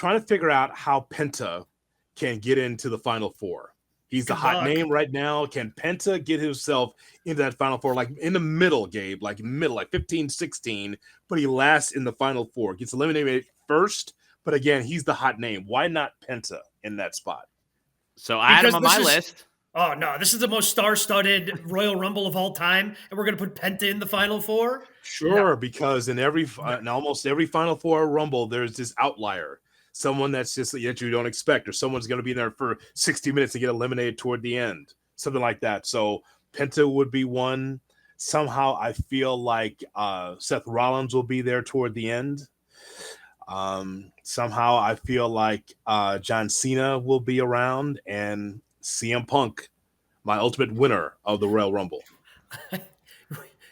trying to figure out how Penta can get into the Final Four. He's the hot name right now. Can Penta get himself into that Final Four, like in the middle, Gabe, like 15, 16, but he lasts in the Final Four, gets eliminated first, but again, he's the hot name. Why not Penta in that spot? So I had him on my list. Oh, no, this is the most star-studded Royal Rumble of all time, and we're going to put Penta in the Final Four? Sure, because in almost every Final Four Rumble, there's this outlier. Someone that's just that you don't expect, or someone's going to be there for 60 minutes and get eliminated toward the end, something like that. So Penta would be one. Somehow I feel like Seth Rollins will be there toward the end. Somehow I feel like John Cena will be around, and CM Punk, my ultimate winner of the Royal Rumble.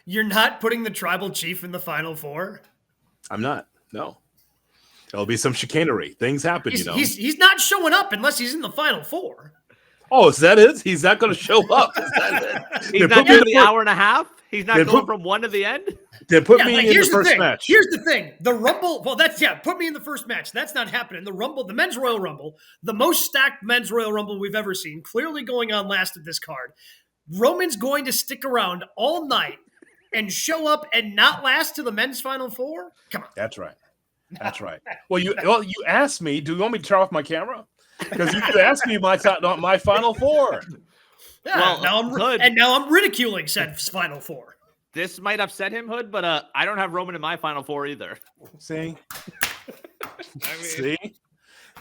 You're not putting the Tribal Chief in the Final Four? I'm not, no. There'll be some chicanery. Things happen, He's not showing up unless he's in the Final Four. Oh, is that it? He's not going to show up. Is that it? He's not doing the hour and a half? He's not going from one to the end? Then put me in the first match. Here's the thing. The Rumble, put me in the first match. That's not happening. The Rumble, the Men's Royal Rumble, the most stacked Men's Royal Rumble we've ever seen, clearly going on last of this card. Roman's going to stick around all night and show up and not last to the Men's Final Four? Come on. That's right. That's right. Well, you asked me. Do you want me to turn off my camera? Because you asked me my Final Four. Yeah, well, now I'm ridiculing said Final Four. This might upset him, Hood, but I don't have Roman in my Final Four either. See? See?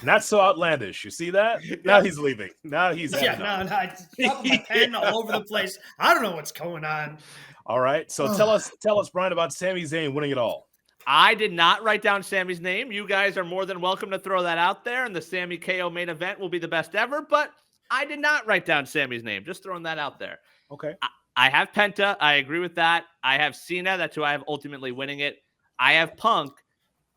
Not so outlandish. You see that? Now he's leaving. Now he's no. My pen all over the place. I don't know what's going on. All right. So tell us, Brian, about Sami Zayn winning it all. I did not write down Sami's name. You guys are more than welcome to throw that out there, and the Sami KO main event will be the best ever, but I did not write down Sami's name. Just throwing that out there. Okay. I have Penta. I agree with that. I have Cena. That's who I have ultimately winning it. I have Punk,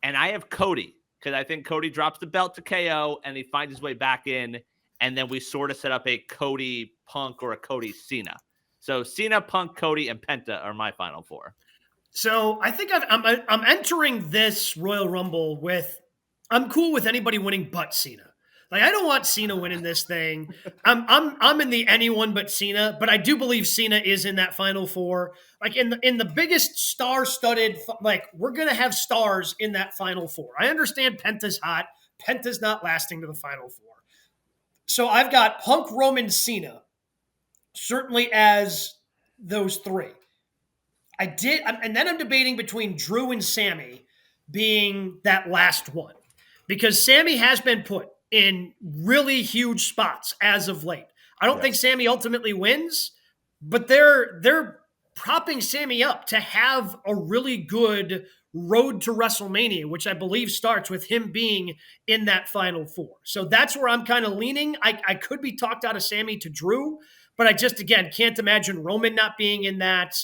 and I have Cody, because I think Cody drops the belt to KO, and he finds his way back in, and then we sort of set up a Cody Punk or a Cody Cena. So Cena, Punk, Cody, and Penta are my Final Four. So I think I'm entering this Royal Rumble with I'm cool with anybody winning but Cena. Like, I don't want Cena winning this thing. I'm in the anyone but Cena, but I do believe Cena is in that Final Four. Like in the biggest star-studded, like we're gonna have stars in that Final Four. I understand Penta's hot. Penta's not lasting to the Final Four. So I've got Punk, Roman, Cena, certainly as those three. And then I'm debating between Drew and Sami being that last one, because Sami has been put in really huge spots as of late. I don't think Sami ultimately wins, but they're propping Sami up to have a really good road to WrestleMania, which I believe starts with him being in that Final Four. So that's where I'm kind of leaning. I could be talked out of Sami to Drew, but I just, again, can't imagine Roman not being in that.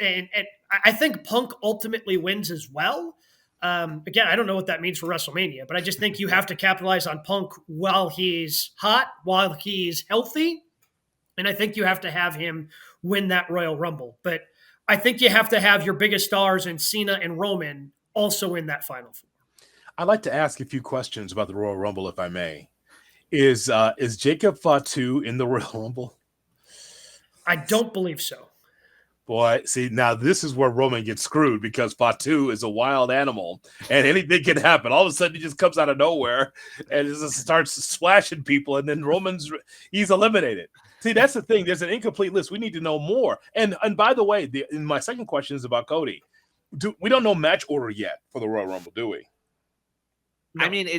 And I think Punk ultimately wins as well. Again, I don't know what that means for WrestleMania, but I just think you have to capitalize on Punk while he's hot, while he's healthy. And I think you have to have him win that Royal Rumble. But I think you have to have your biggest stars in Cena and Roman also in that Final Four. I'd like to ask a few questions about the Royal Rumble, if I may. Is Jacob Fatu in the Royal Rumble? I don't believe so. Boy, see, now this is where Roman gets screwed, because Fatu is a wild animal and anything can happen. All of a sudden, he just comes out of nowhere and just starts splashing people, and then he's eliminated. See, that's the thing. There's an incomplete list. We need to know more. And by the way, my second question is about Cody. We don't know match order yet for the Royal Rumble, do we? No. I mean,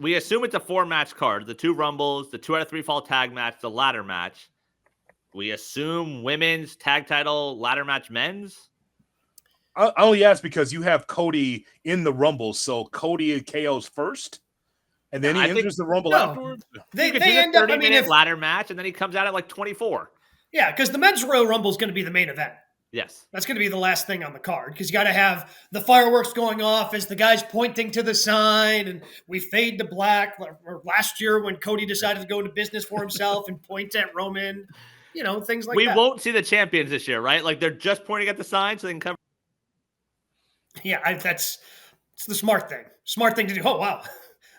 we assume it's a 4-match card. The 2 Rumbles, the 2 out of 3 fall tag match, the ladder match. We assume women's tag title, ladder match men's. I only ask because you have Cody in the Rumble, so Cody KO's first, and then he enters the Rumble afterwards. They end up, ladder match, and then he comes out at like 24. Yeah, because the men's Royal Rumble is going to be the main event. Yes. That's going to be the last thing on the card, because you got to have the fireworks going off as the guy's pointing to the sign, and we fade to black. Or last year when Cody decided to go into business for himself and point at Roman. You know, things like that. We won't see the champions this year, right? Like, they're just pointing at the sign so they can cover. Yeah, it's the smart thing. Smart thing to do. Oh, wow.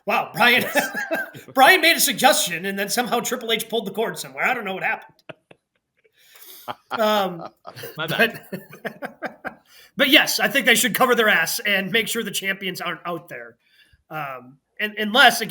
Wow, Brian. Yes. Brian made a suggestion, and then somehow Triple H pulled the cord somewhere. I don't know what happened. My bad. But yes, I think they should cover their ass and make sure the champions aren't out there. And unless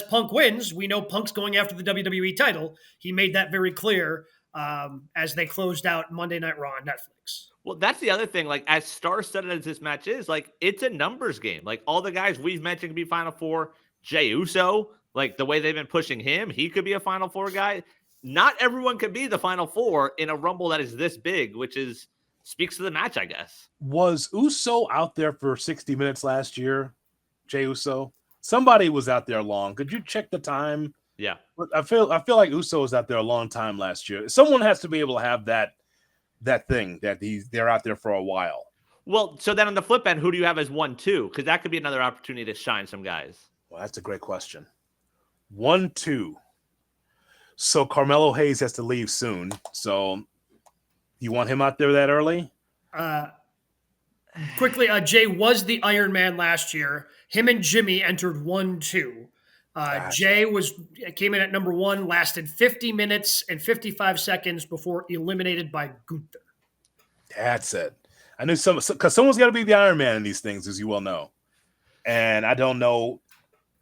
Punk wins, we know Punk's going after the WWE title. He made that very clear as they closed out Monday Night Raw on Netflix. Well, that's the other thing. Like, as star-studded as this match is, like, it's a numbers game. Like, all the guys we've mentioned could be Final Four. Jey Uso, like, the way they've been pushing him, he could be a Final Four guy. Not everyone could be the Final Four in a Rumble that is this big, which speaks to the match, I guess. Was Uso out there for 60 minutes last year? Jey Uso? Somebody was out there long. Could you check the time? Yeah. I feel like Uso was out there a long time last year. Someone has to be able to have that thing that they're out there for a while. Well, so then on the flip end, who do you have as 1-2? Because that could be another opportunity to shine some guys. Well, that's a great question. 1-2. So Carmelo Hayes has to leave soon. So you want him out there that early? Quickly, Jay was the Iron Man last year. Him and Jimmy entered 1-2. Jay came in at number 1, lasted 50 minutes and 55 seconds before eliminated by Gunther. That's it. I knew because someone's got to be the Iron Man in these things, as you well know. And I don't know.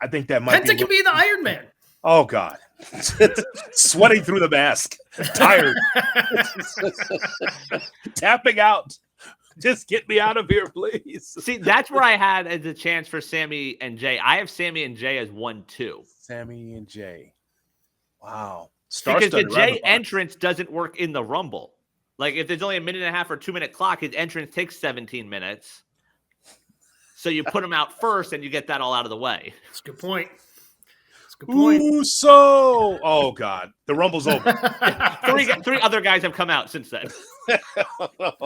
I think that might Penta can be the Iron Man. Oh, God. Sweating through the mask. Tired. Tapping out. Just get me out of here, please. See, that's where I had as a chance for Sammy and Jay. I have Sammy and Jay as 1-2. Sammy and Jay. Wow. Because the Jay entrance doesn't work in the Rumble. Like, if there's only a 1.5 or 2 minute clock, his entrance takes 17 minutes. So you put him out first and you get that all out of the way. That's a good point. Uso! Oh, God. The Rumble's over. Three other guys have come out since then.